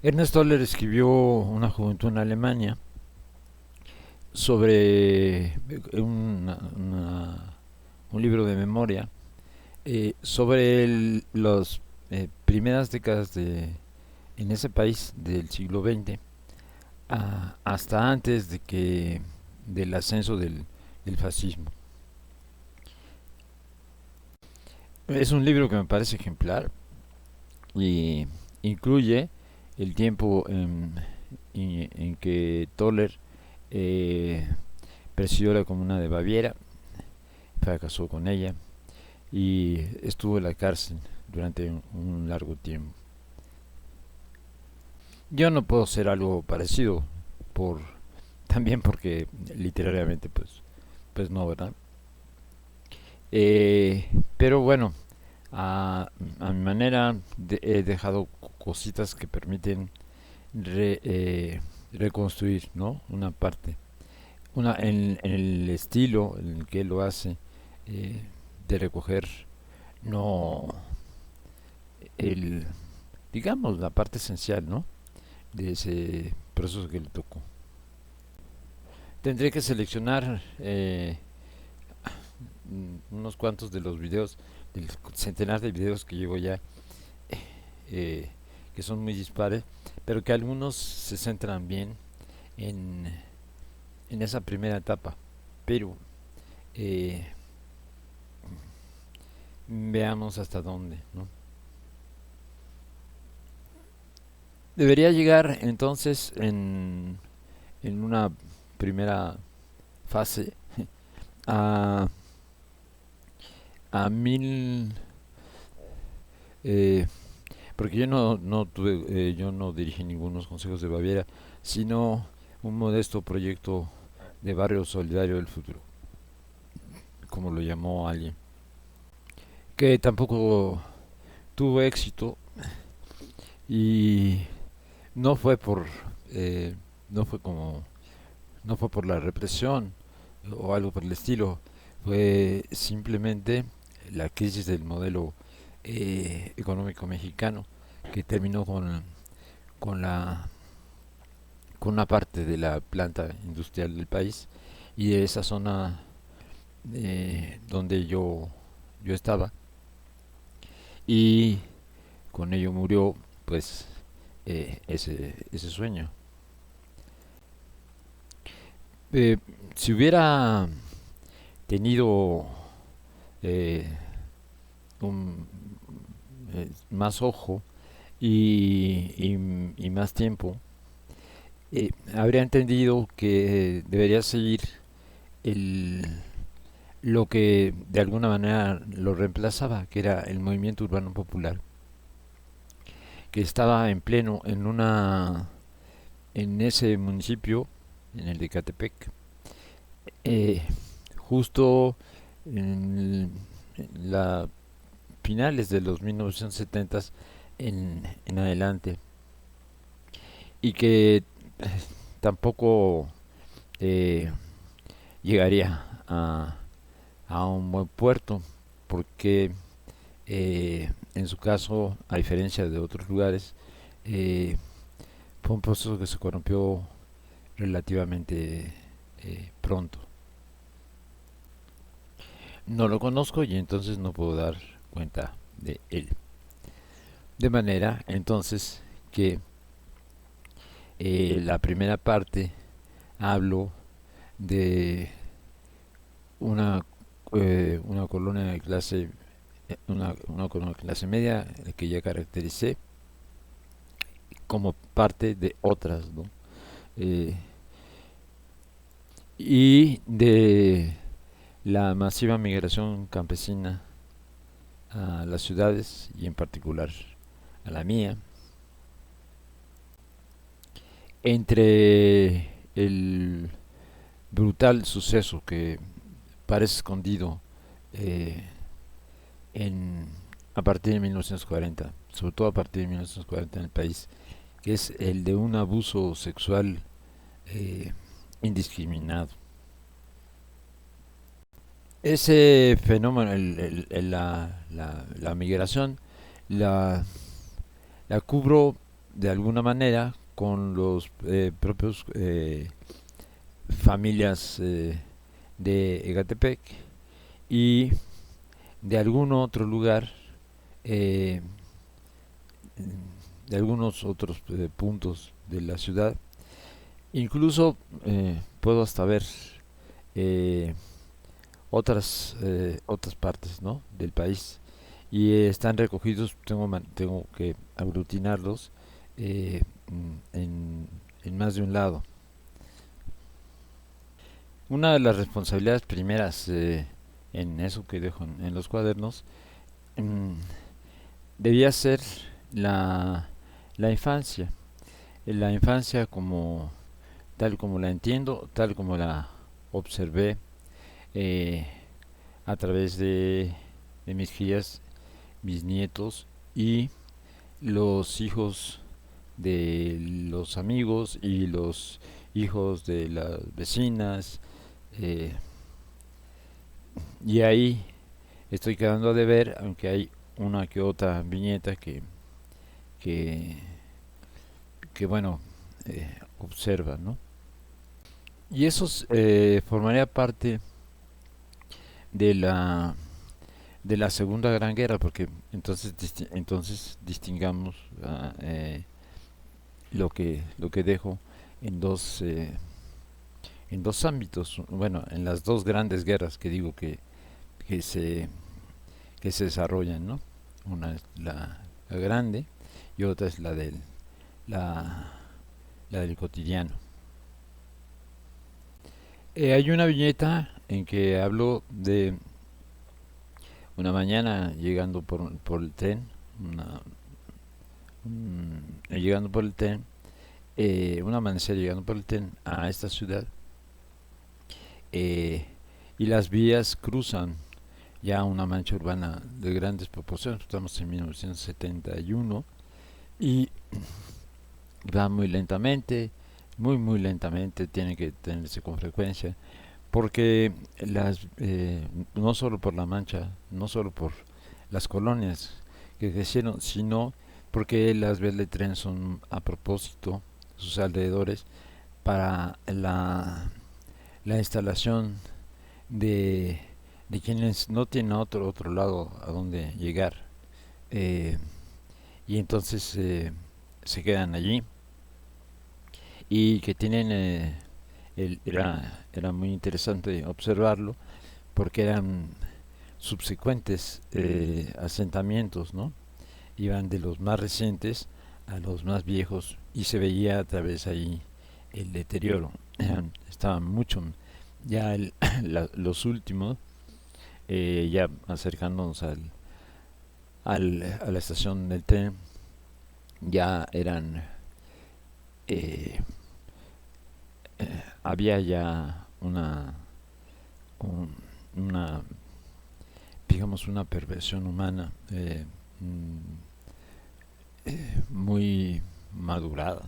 Ernest Toller escribió Una juventud en Alemania sobre un libro de memoria sobre las primeras décadas en ese país del siglo XX hasta antes del ascenso del fascismo. Es un libro que me parece ejemplar y incluye el tiempo en que Toller eh, presidió la comuna de Baviera, fracasó con ella y estuvo en la cárcel durante un largo tiempo. Yo no puedo hacer algo parecido por también porque literariamente pues no, ¿verdad? Pero bueno, a mi manera he dejado cositas que permiten reconstruir, ¿no? Una parte. En el estilo en el que él lo hace, eh, de recoger, no el, digamos, la parte esencial, ¿no? De ese proceso que le tocó. Tendré que seleccionar unos cuantos de los videos, del centenar de videos que llevo ya, eh, que son muy dispares, pero que algunos se centran bien en, en esa primera etapa. Pero eh, veamos hasta dónde, ¿no? Debería llegar entonces en una primera fase a, a mil, eh, porque yo no dirigí ningunos consejos de Baviera, sino un modesto proyecto de barrio solidario del futuro, como lo llamó alguien, que tampoco tuvo éxito y no fue por, eh, no fue como, no fue por la represión o algo por el estilo, fue simplemente la crisis del modelo económico mexicano que terminó con la con una parte de la planta industrial del país y de esa zona donde yo estaba, y con ello murió pues ese sueño. Eh, si hubiera tenido eh, un, más ojo y más tiempo, habría entendido que debería seguir el, lo que de alguna manera lo reemplazaba, que era el movimiento urbano popular, que estaba en pleno en ese municipio, en el de Catepec, eh, justo en la finales de los 1970 en adelante, y que tampoco eh, llegaría a un buen puerto, porque en su caso, a diferencia de otros lugares, eh, fue un proceso que se corrompió relativamente pronto. No lo conozco y entonces no puedo dar cuenta de él. De manera entonces que la primera parte hablo de una colonia de clase una colonia de clase media que ya caractericé como parte de otras, ¿no? Eh, y de la masiva migración campesina a las ciudades y en particular a la mía, entre el brutal suceso que parece escondido eh, en, a partir de 1940, sobre todo a partir de 1940 en el país, que es el de un abuso sexual eh, indiscriminado. Ese fenómeno, la migración, la, la cubro de alguna manera con los propios familias de Ecatepec y de algún otro lugar, eh, de algunos otros puntos de la ciudad. Incluso puedo hasta ver eh, otras partes, ¿no?, del país, y están recogidos. Tengo que aglutinarlos eh, en más de un lado. Una de las responsabilidades primeras en eso que dejo en los cuadernos mm, debía ser la, la infancia. La infancia como tal como la entiendo, tal como la observé eh, a través de mis crías, mis nietos y los hijos de los amigos y los hijos de las vecinas. eh, y ahí estoy quedando a deber, aunque hay una que otra viñeta que, que bueno, observa, ¿no? Y eso formaría parte de de la Segunda Gran Guerra, porque entonces distingamos lo que dejo en en dos ámbitos, bueno, en las dos grandes guerras que digo que se, que se desarrollan, ¿no? Una es la grande y otra es la, la del cotidiano. Hay una viñeta en que hablo de una mañana llegando por el tren, una, llegando por el tren, un amanecer llegando por el tren a esta ciudad, eh, y las vías cruzan ya una mancha urbana de grandes proporciones. Estamos en 1971 y va muy lentamente, muy lentamente, tiene que tenerse con frecuencia, porque no solo por la mancha, no solo por las colonias que crecieron, sino porque las vías de tren son a propósito, sus alrededores, para la instalación de, de quienes no tienen otro lado a donde llegar, eh, y entonces se quedan allí y que tienen era muy interesante observarlo porque eran subsecuentes asentamientos, ¿no? Iban de los más recientes a los más viejos y se veía a través ahí el deterioro. Estaban mucho ya los últimos, ya acercándonos a la estación del tren, ya eran eh, había ya un- una digamos una perversión humana muy madurada.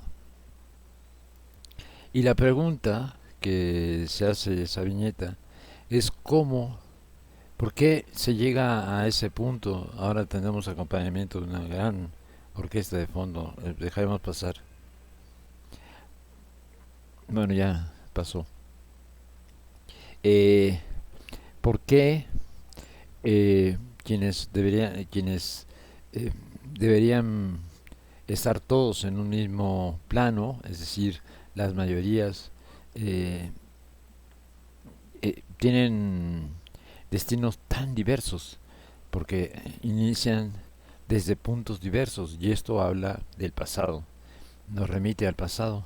Y la pregunta que se hace esa viñeta es cómo, por qué se llega a ese punto. Ahora tenemos acompañamiento de una gran orquesta de fondo. Dejaremos pasar. Bueno, ya pasó. Eh, ¿Por qué quienes eh, deberían estar todos en un mismo plano, es decir, las mayorías, eh, tienen destinos tan diversos? Porque inician desde puntos diversos y esto habla del pasado, nos remite al pasado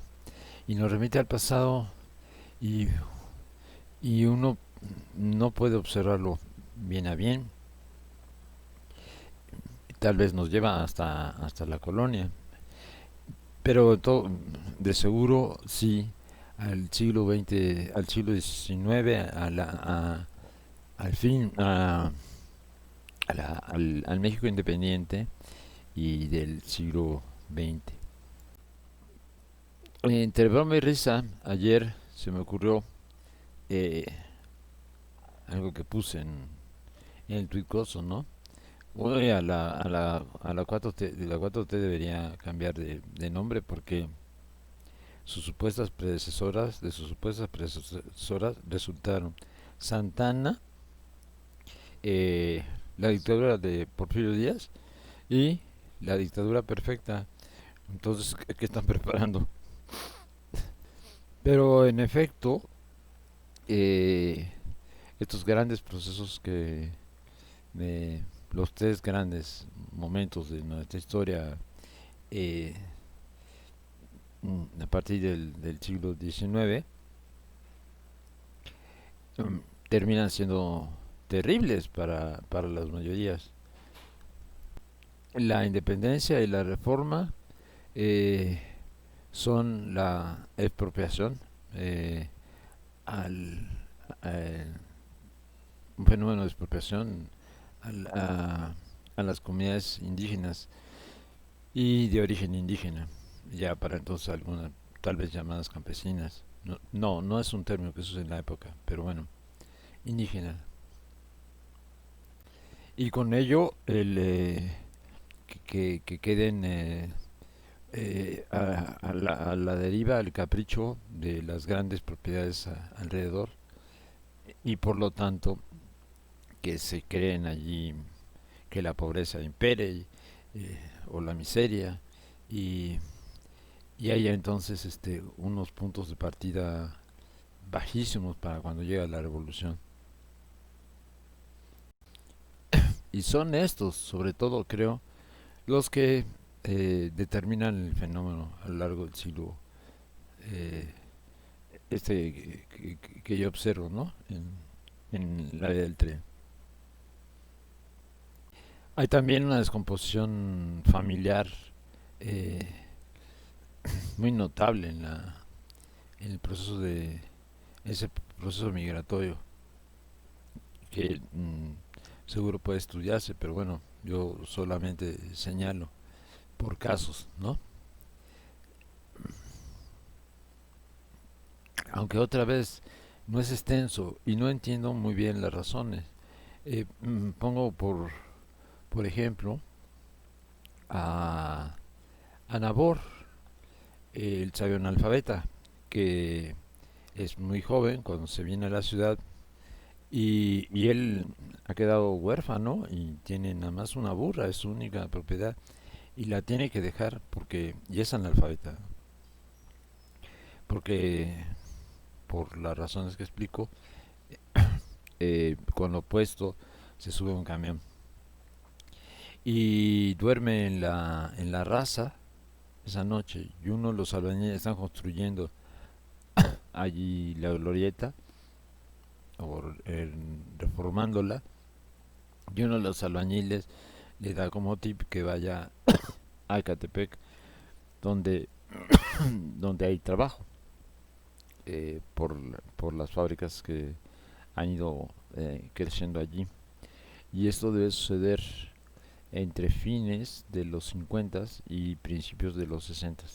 y nos remite al pasado y, y uno no puede observarlo bien a bien, tal vez nos lleva hasta la colonia, pero de seguro sí al siglo XX, al siglo XIX, al fin, al México independiente y del siglo XX. Entre broma y risa, ayer se me ocurrió eh, algo que puse en el Twitter, ¿no? Oye, a la 4T, de la 4T debería cambiar de nombre porque de sus supuestas predecesoras resultaron Santana, eh, la dictadura de Porfirio Díaz y la dictadura perfecta. Entonces, ¿qué están preparando? Pero en efecto, eh, estos grandes procesos los tres grandes momentos de nuestra historia, eh, a partir del siglo XIX, mm, terminan siendo terribles para las mayorías. La independencia y la reforma eh, son la expropiación, eh, al, un fenómeno de expropiación al- a, a las comunidades indígenas y de origen indígena, ya para entonces algunas tal vez llamadas campesinas. No, no es un término que se usa en la época, pero bueno, indígena. Y con ello que queden a la deriva, al capricho de las grandes propiedades alrededor y por lo tanto que se creen allí que la pobreza impere o la miseria y, y haya entonces unos puntos de partida bajísimos para cuando llega la revolución. Y son estos, sobre todo creo, los que determinan el fenómeno a lo largo del siglo eh, que yo observo, ¿no? En el área del tren. Hay también una descomposición familiar eh, muy notable en el proceso de ese proceso migratorio que seguro puede estudiarse, pero bueno, yo solamente señalo por casos, ¿no? Aunque otra vez no es extenso y no entiendo muy bien las razones. Pongo por ejemplo a, a Nabor, el sabio analfabeta, que es muy joven cuando se viene a la ciudad y él ha quedado huérfano y tiene nada más una burra, es su única propiedad y la tiene que dejar porque y es analfabeta, porque por las razones que explico, con lo opuesto se sube a un camión y duerme en la raza esa noche y uno de los albañiles están construyendo allí la glorieta o reformándola y uno de los albañiles le da como tip que vaya a Ecatepec donde, donde hay trabajo por las fábricas que han ido creciendo allí. Y esto debe suceder entre fines de los 50 y principios de los 60.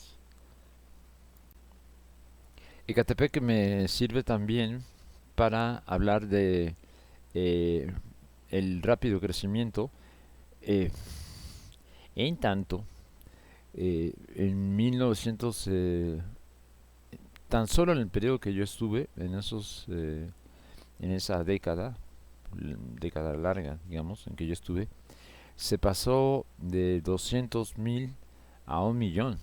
Ecatepec me sirve también para hablar de eh, el rápido crecimiento. eh, en tanto, en 1900, tan solo en el periodo que yo estuve, en esa década larga, digamos, en que yo estuve, se pasó de 200.000 a 1 millón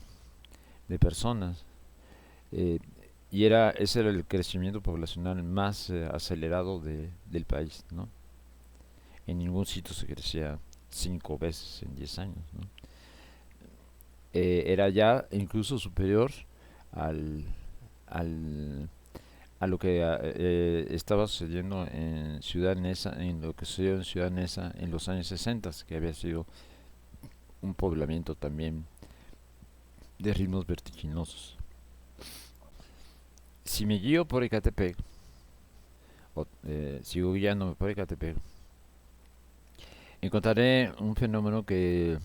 de personas. eh, y ese era el crecimiento poblacional más acelerado del país, ¿no? En ningún sitio se crecía 5 veces en 10 años, ¿no? Era ya incluso superior al, al, a lo que estaba sucediendo en Ciudad Neza, en lo que sucedió en Ciudad Neza en los años 60, que había sido un poblamiento también de ritmos vertiginosos. Si me guío por Ecatepec, o sigo guiándome por Ecatepec, encontraré un fenómeno que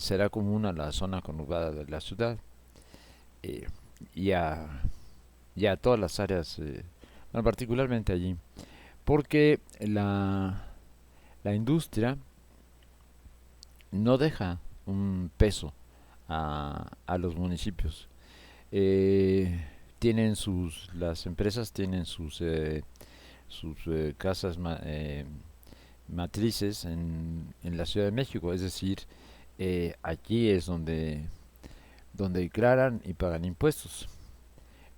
será común a la zona conurbada de la ciudad eh, y, a, y a todas las áreas, bueno, particularmente allí, porque la industria no deja un peso a los municipios. Eh, las empresas tienen sus casas matrices en la Ciudad de México, es decir, aquí es donde declaran y pagan impuestos,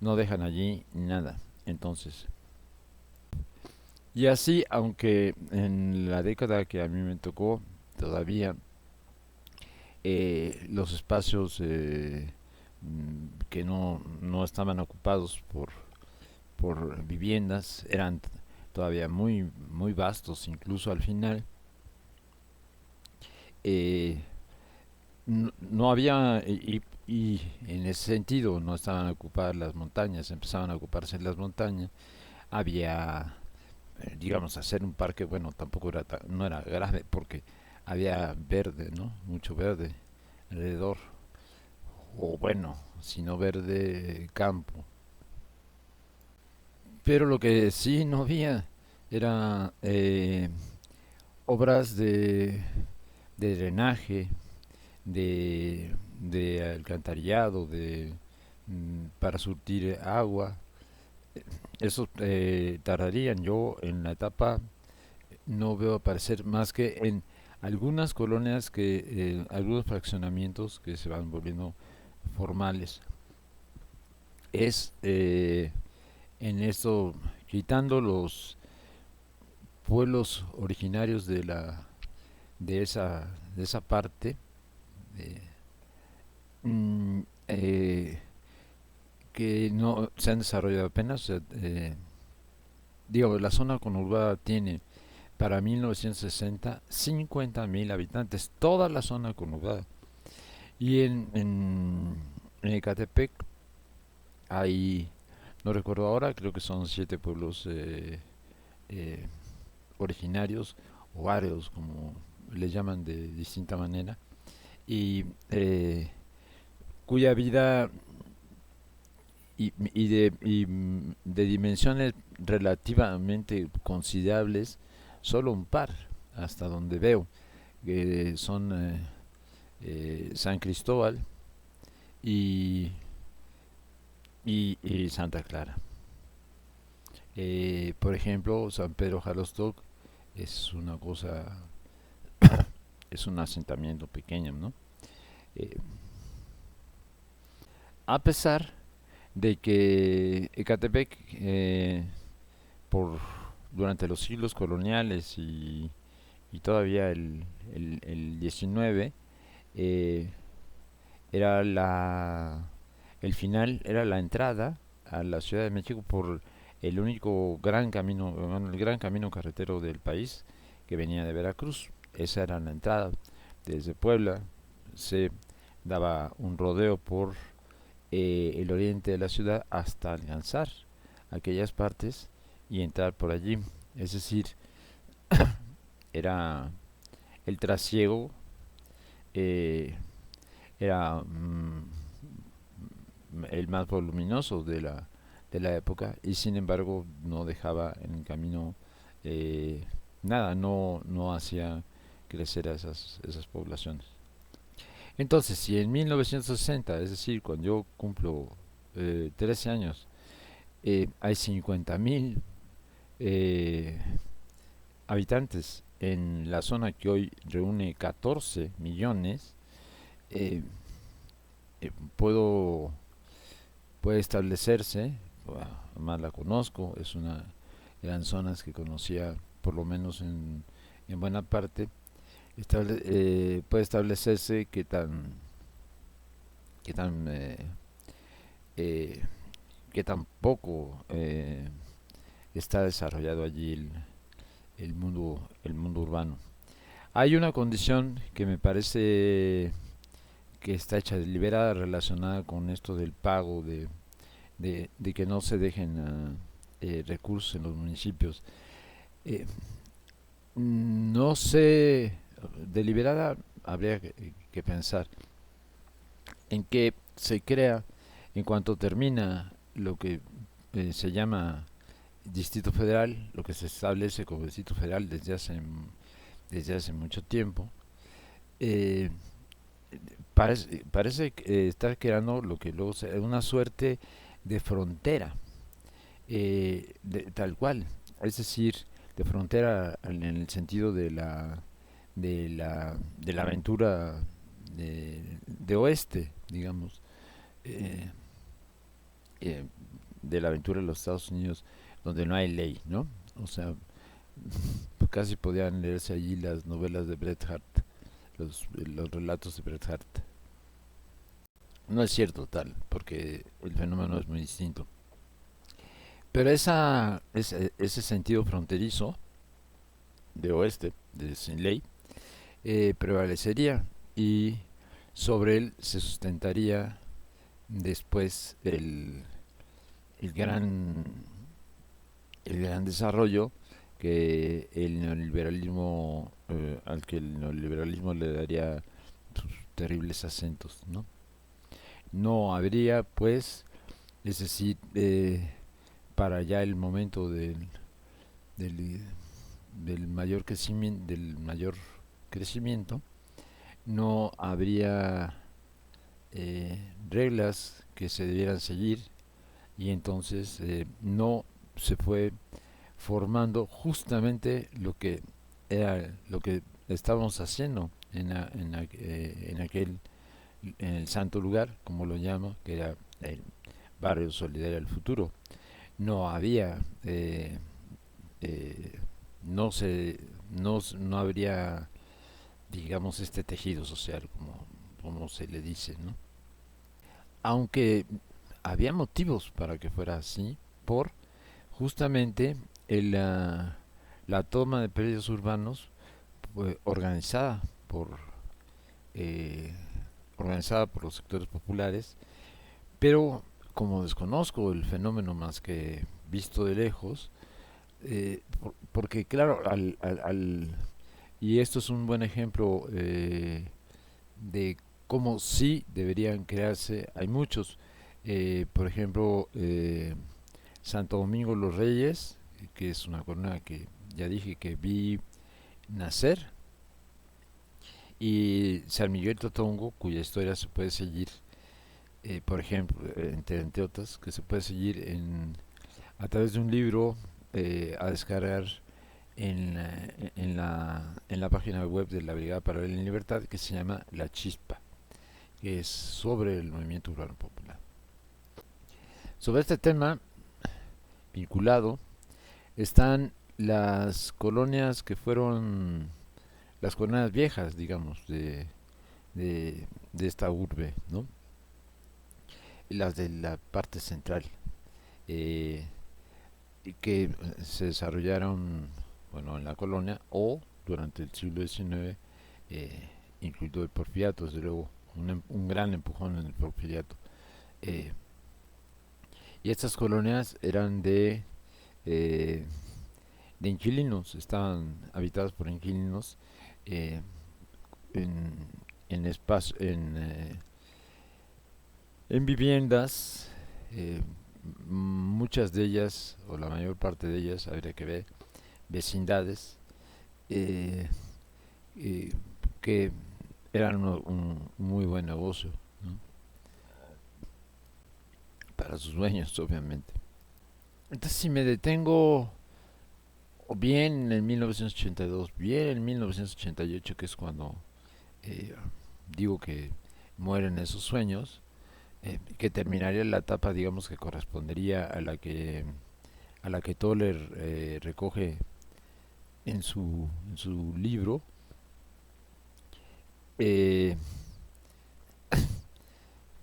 no dejan allí nada. Entonces, y así, aunque en la década que a mí me tocó, todavía los espacios que no estaban ocupados por viviendas eran todavía muy vastos, incluso al final. eh, no había, y en ese sentido no estaban ocupadas las montañas, empezaban a ocuparse las montañas. Había, digamos, hacer un parque, bueno, tampoco no era grave porque había verde, ¿no? Mucho verde alrededor, o bueno, si no verde, campo. Pero lo que sí no había era obras de drenaje, de alcantarillado, para surtir agua. Eso tardarían. Yo en la etapa no veo aparecer más que en algunas colonias algunos fraccionamientos que se van volviendo formales. Es en esto, quitando los pueblos originarios de esa parte, eh, mm, eh, que no se han desarrollado apenas. Digo, la zona conurbada tiene para 1960 50.000 habitantes, toda la zona conurbada. Y en Ecatepec hay, no recuerdo ahora, creo que son 7 pueblos eh, originarios o barrios, como le llaman de distinta manera, y cuya vida y de dimensiones relativamente considerables, solo un par, hasta donde veo, que son San Cristóbal y, y Santa Clara. Por ejemplo, San Pedro Jalostoc es una cosa, es un asentamiento pequeño, ¿no? Eh, a pesar de que Ecatepec, por durante los siglos coloniales y todavía el 19, eh, era el final, era la entrada a la Ciudad de México por el único gran camino, bueno, el gran camino carretero del país que venía de Veracruz. Esa era la entrada. Desde Puebla se daba un rodeo por el oriente de la ciudad hasta alcanzar aquellas partes y entrar por allí. Es decir, era el trasiego, eh, era el más voluminoso de la época, y sin embargo no dejaba en el camino nada, no hacía crecer a esas poblaciones. Entonces, si en 1960, es decir, cuando yo cumplo 13 años, hay 50.000 eh, habitantes en la zona que hoy reúne 14 millones, eh, eh, puedo, puede establecerse, además la conozco, eran zonas que conocía por lo menos en buena parte. Puede establecerse que tan eh, que tampoco está desarrollado allí el mundo urbano. Hay una condición que me parece que está hecha deliberada, relacionada con esto del pago, de que no se dejen recursos en los municipios. Eh, no sé, deliberada habría que pensar en que se crea en cuanto termina lo que se llama Distrito Federal, lo que se establece como Distrito Federal desde hace mucho tiempo. eh, parece estar creando lo que luego una suerte de frontera, tal cual, es decir, de frontera en el sentido de la aventura de oeste, digamos, eh, eh, de la aventura de los Estados Unidos, donde no hay ley, ¿no? O sea, casi podían leerse allí las novelas de Bret Hart, los relatos de Bret Hart. No es cierto tal, porque el fenómeno es muy distinto. Pero ese sentido fronterizo de oeste, de sin ley, prevalecería y sobre él se sustentaría después el gran, el gran desarrollo que el neoliberalismo, al que el neoliberalismo le daría sus terribles acentos, ¿no? No habría, pues, es decir, para ya el momento del, del mayor crecimiento, no habría reglas que se debieran seguir y entonces no se fue formando justamente lo que era lo que estábamos haciendo en aquel en el santo lugar, como lo llamo, que era el barrio solidario del futuro. No había eh, no se no habría, digamos, este tejido social como se le dice, ¿no? Aunque había motivos para que fuera así, por justamente la toma de predios urbanos organizada por eh, organizada por los sectores populares, pero como desconozco el fenómeno más que visto de lejos, porque claro, y esto es un buen ejemplo de cómo sí deberían crearse, hay muchos, por ejemplo, Santo Domingo los Reyes, que es una colonia que ya dije que vi nacer, y San Miguel Totongo, cuya historia se puede seguir, por ejemplo, entre otras, que se puede seguir a través de un libro a descargar en la página web de la Brigada Paralela en Libertad, que se llama La Chispa, que es sobre el movimiento urbano popular. Sobre este tema, vinculado, están las colonias que fueron las colonias viejas, digamos, de esta urbe, ¿no? Las de la parte central, eh, que se desarrollaron, bueno, en la colonia o durante el siglo XIX, incluido el porfiriato, desde luego, un gran empujón en el porfiriato. Eh, y estas colonias eran eh, de inquilinos, estaban habitadas por inquilinos eh, en, en viviendas, eh, muchas de ellas, o la mayor parte de ellas, habría que ver, vecindades, eh, eh, que eran un muy buen negocio, ¿no? Para sus dueños, obviamente. Entonces, si me detengo o bien en 1982, bien en 1988, que es cuando eh, digo que mueren esos sueños, que terminaría la etapa, digamos, que correspondería a la que Toller recoge en su libro. eh,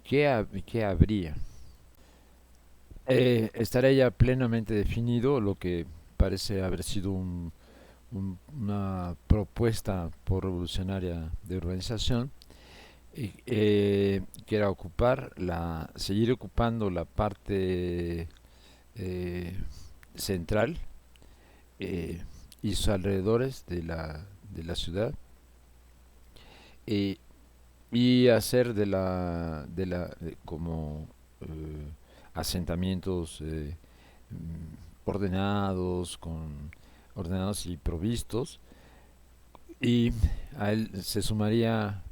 ¿Qué habría? Estaría ya plenamente definido lo que parece haber sido una propuesta por revolucionaria de urbanización, que era seguir ocupando la parte eh, central eh, y sus alrededores de la ciudad, eh, y hacer como eh, asentamientos ordenados, ordenados y provistos, Y a él se sumaría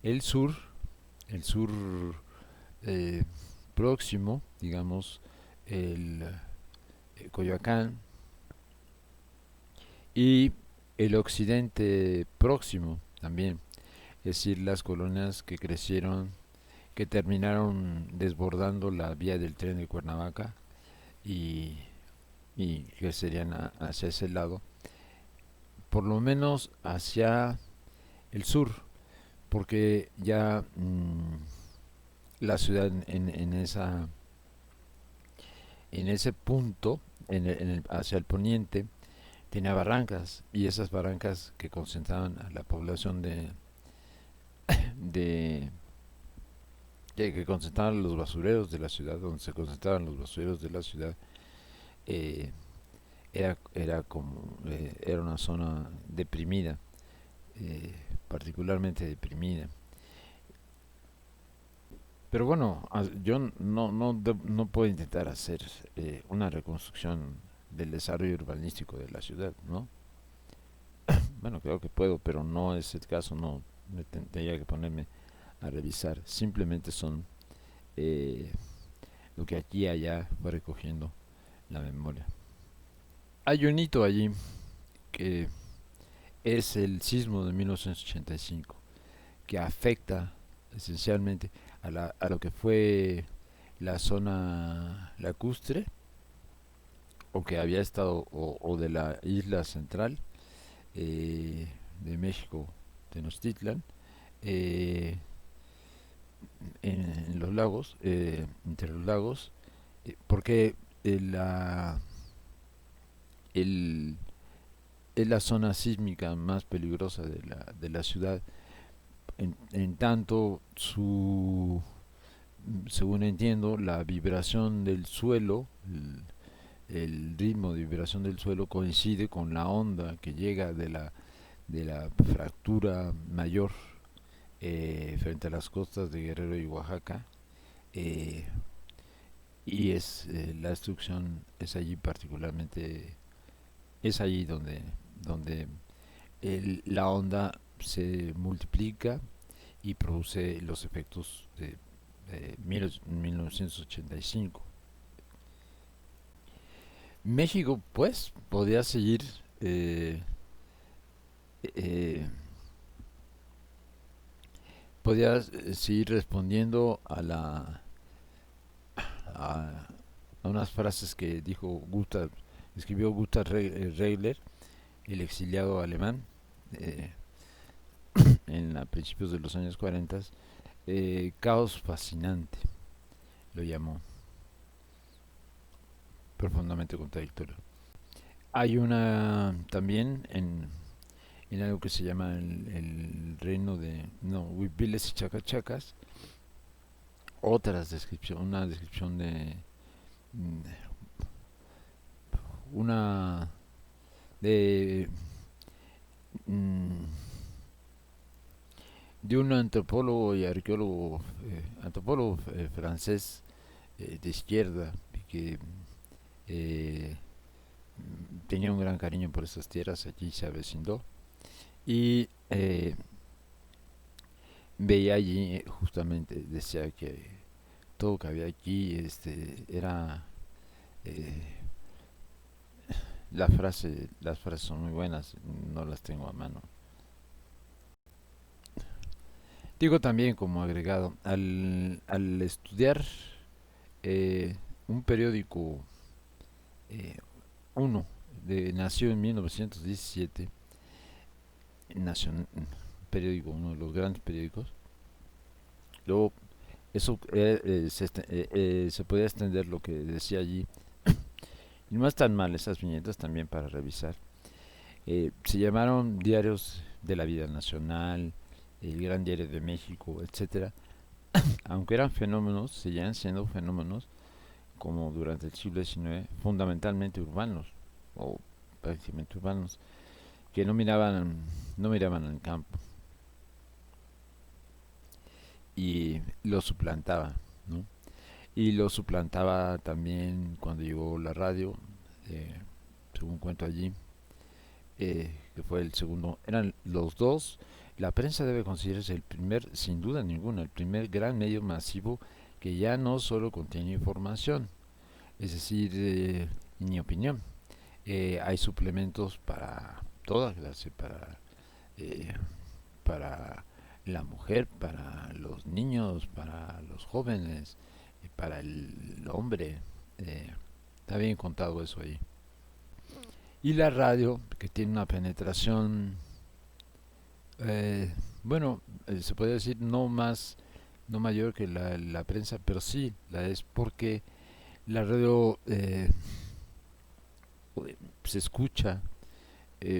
el sur, el sur eh, próximo, digamos, el Coyoacán, y el occidente próximo también, es decir, las colonias que crecieron, que terminaron desbordando la vía del tren de Cuernavaca y, y que serían hacia ese lado, por lo menos hacia el sur, porque ya la ciudad en ese punto, hacia el poniente, tenía barrancas, y esas barrancas que concentraban a la población de que concentraban los basureros de la ciudad, donde se concentraban los basureros de la ciudad, eh, era una zona deprimida, particularmente deprimida. Pero bueno, yo no puedo intentar hacer una reconstrucción del desarrollo urbanístico de la ciudad, ¿no? Bueno, creo que puedo, pero no es el caso, no tendría que ponerme a revisar. Simplemente son eh, lo que aquí y allá fue recogiendo la memoria. Hay un hito allí que es el sismo de 1985, que afecta esencialmente a lo que fue la zona lacustre, o que había estado, o de la isla central de México, Tenochtitlan, eh, en los lagos, entre los lagos, porque la, el, es la zona sísmica más peligrosa de la ciudad, en tanto según entiendo, la vibración del suelo, el ritmo de vibración del suelo coincide con la onda que llega de la fractura mayor frente a las costas de Guerrero y Oaxaca, eh, y la destrucción es allí particularmente, es allí donde la onda se multiplica y produce los efectos de 1985. México, pues, podía seguir eh, eh, podía seguir respondiendo a, a unas frases que escribió Gustav Reigler, el exiliado alemán, eh, a principios de los años 40. Caos fascinante lo llamó, profundamente contradictorio. Hay una también en algo que se llama el reino de, no, Huipiles y Chacachacas, una descripción mm, una de mm, de un antropólogo y arqueólogo, antropólogo francés, de izquierda, que eh, tenía un gran cariño por esas tierras, allí se avecindó, y veía allí, justamente, decía que todo que había aquí era eh, las frases son muy buenas, no las tengo a mano. Digo también, como agregado, al estudiar eh, un periódico, eh, uno, nació en 1917, periódico, uno de los grandes periódicos. Luego, eso se podía extender lo que decía allí. Y no están mal esas viñetas también para revisar. Se llamaron Diarios de la Vida Nacional, el Gran Diario de México, etcétera. Aunque eran fenómenos, seguían siendo fenómenos, como durante el siglo XIX, fundamentalmente urbanos, o prácticamente urbanos, que no miraban al campo, y lo suplantaba, ¿no? Y lo suplantaba también cuando llegó la radio, según cuento allí, que fue el segundo, eran los dos. La prensa debe considerarse el primer, sin duda ninguna, el primer gran medio masivo que ya no solo contiene información, es decir, en mi opinión, hay suplementos para toda clase, eh, para la mujer, para los niños, para los jóvenes, para el hombre. eh, Está bien contado eso ahí. Y la radio, que tiene una penetración, eh, bueno, se puede decir no mayor que la prensa, pero sí la es porque la radio se escucha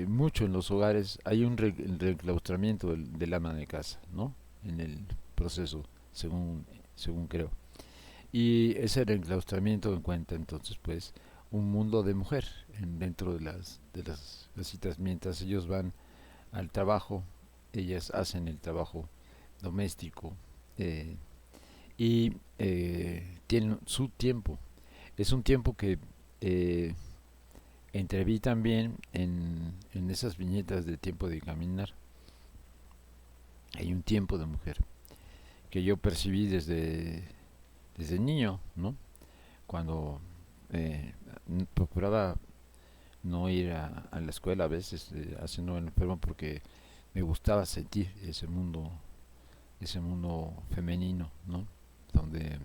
mucho en los hogares. Hay un reclaustramiento del ama de casa, ¿no? En el proceso, según creo. Y ese enclaustramiento encuentra entonces pues un mundo de mujer dentro de las casitas. Mientras ellos van al trabajo, ellas hacen el trabajo doméstico, eh, y tienen su tiempo. Es un tiempo que eh, entreví también en esas viñetas de tiempo de caminar. Hay un tiempo de mujer que yo percibí desde niño, ¿no? Cuando procuraba no ir a la escuela a veces, haciendo el enfermo, porque me gustaba sentir ese mundo femenino, ¿no? Donde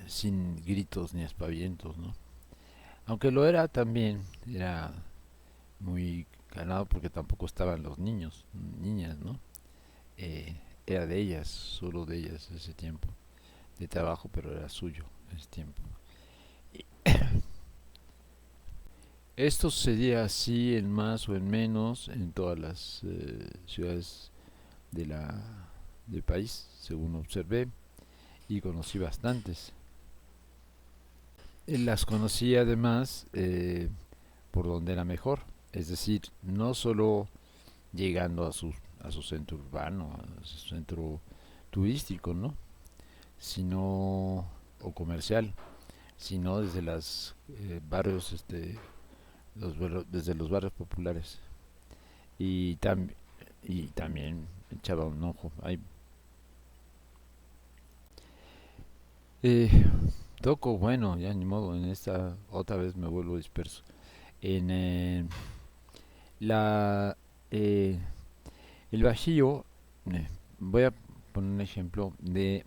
sin gritos ni aspavientos, ¿no? Aunque lo era también, era muy calmado porque tampoco estaban los niños, niñas, ¿no? Era de ellas, solo de ellas ese tiempo de trabajo, pero era suyo ese tiempo. Esto sucedía así en más o en menos en todas las ciudades de del país, según observé, y conocí bastantes. Las conocí además por donde era mejor, es decir, no solo llegando a su centro urbano, a su centro turístico, ¿no? Sino, o comercial, sino desde los barrios, desde los barrios populares. Y, y también echaba un ojo. Eh, Toco, bueno, ya ni modo, en esta otra vez me vuelvo disperso. En la eh, el Bajío, eh, voy a poner un ejemplo de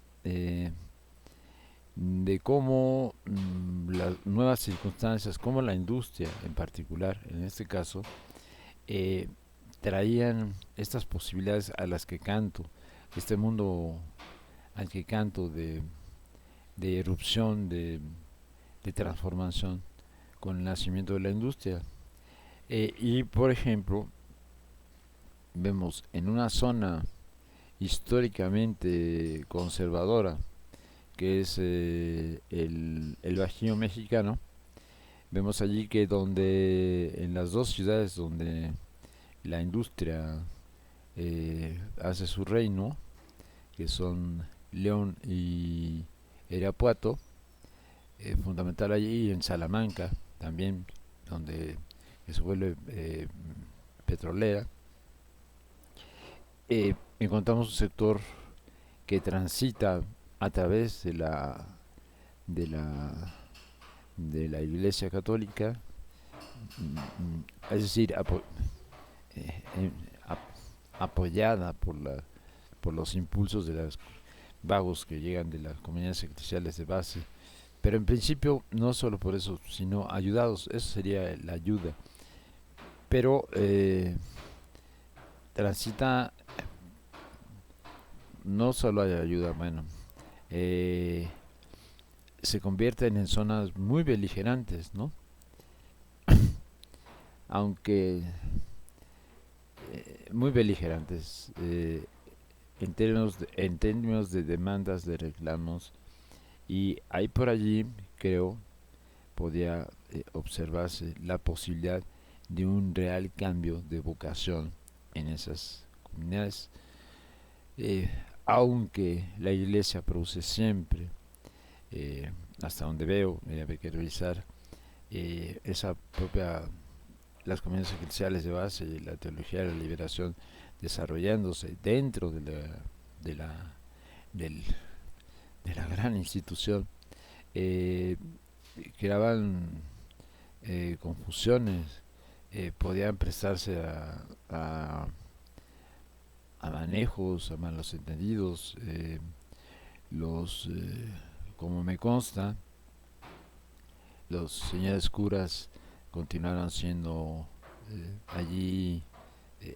cómo las nuevas circunstancias, cómo la industria en particular, en este caso, eh, traían estas posibilidades a las que canto, este mundo al que canto de erupción, de transformación con el nacimiento de la industria. Y por ejemplo, vemos en una zona históricamente conservadora, que es el Bajío mexicano, vemos allí que donde en las dos ciudades donde la industria hace su reino, que son León y Irapuato, fundamental allí, y en Salamanca también, donde se vuelve petrolera, encontramos un sector que transita a través de la de la Iglesia Católica, es decir, eh, eh, apoyada por los impulsos de los vagos que llegan de las comunidades eclesiales de base, pero en principio no solo por eso, sino ayudados, eso sería la ayuda, pero transita, no solo hay ayuda, bueno, eh, se convierten en zonas muy beligerantes, ¿no? Aunque muy beligerantes, en términos de demandas, de reclamos, y hay por allí, creo, podía observarse la posibilidad de un real cambio de vocación en esas comunidades, eh, aunque la iglesia produce siempre, hasta donde veo, había que revisar esa propia las comunidades eclesiales de base y la teología de la liberación desarrollándose dentro de la, del- de la gran institución, eh, creaban confusiones, podían prestarse a manejos, a malos entendidos. Los, como me consta, los señores curas continuaron siendo allí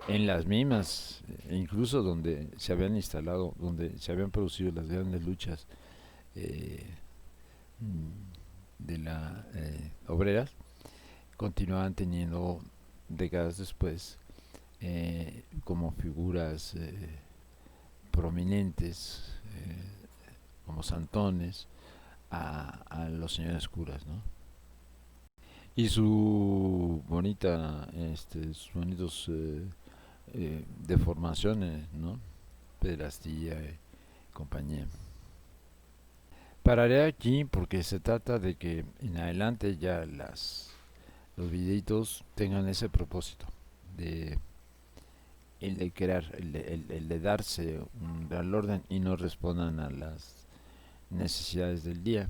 en las mismas, incluso donde se habían instalado, donde se habían producido las grandes luchas eh, de la obreras, continuaban teniendo décadas después como figuras prominentes, como santones, a los señores curas, ¿no? Y sus bonitos deformaciones, ¿no? Pederastía y compañía. Pararé aquí porque se trata de que en adelante ya los videitos tengan ese propósito de el de crear, el de darse un real orden y no respondan a las necesidades del día.